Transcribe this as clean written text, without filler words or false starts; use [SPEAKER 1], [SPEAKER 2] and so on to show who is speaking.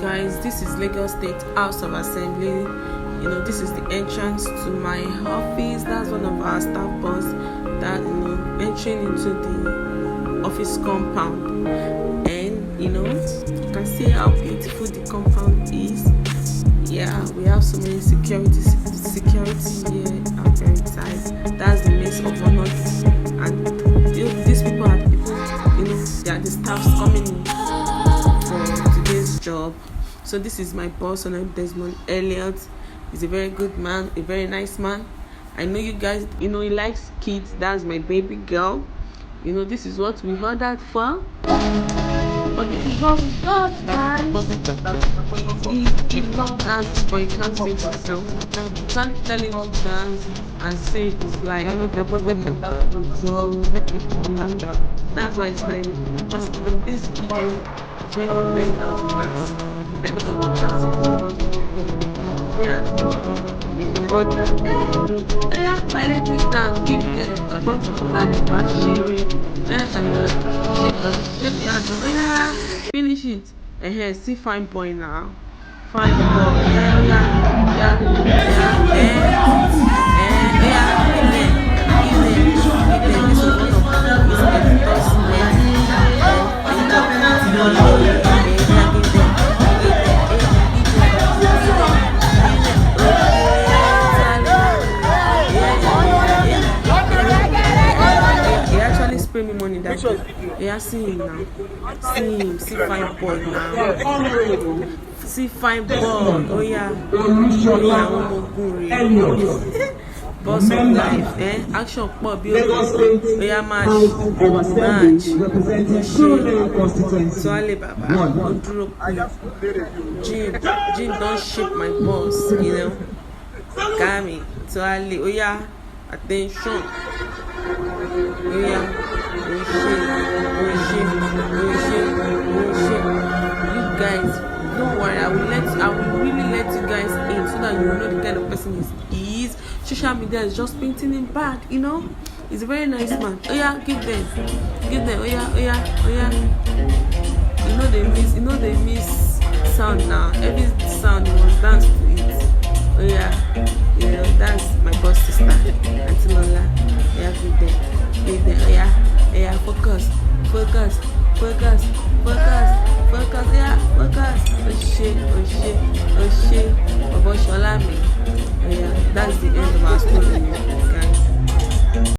[SPEAKER 1] guys, this is Lagos State House of Assembly. This is the entrance to my office. That's one of our staff boss that entering into the office compound. And you can see how beautiful the compound is. Yeah, we have so many security here. I'm very tired. That's the mess of honor. And these people are the people, they are the staffs coming in for today's job. So this is my boss, her name Desmond, Elliott. He's a very good man, a very nice man. I know you guys, he likes kids. That's my baby girl. This is what we ordered for. But this is what we got, guys. He can't dance, but he can't sing himself. You can't tell him to dance and say it's like that's why it's playing. Just this kid very finish it. See fine boy now. Fine boy. Spray me money that day. Yeah, see him now. See fine boy now. See fine boy. Oh yeah. Boss of life, action pop, oh yeah, match. Swale Baba, Jim don't ship my boss, Gami, Swale, oh yeah, attention. Oh yeah. You guys, don't worry. I will really let you guys in so that you know the kind of person he is. Social media is just painting him bad, He's a very nice man. Oh yeah, give them. Oh yeah. They miss sound now. Every sound you must dance to it. Oh yeah, that's my boss sister, Auntie Lola. Yeah, give them. Oh yeah, focus, yeah, focus. Olushola me. Oh yeah, that's the end of our story, guys.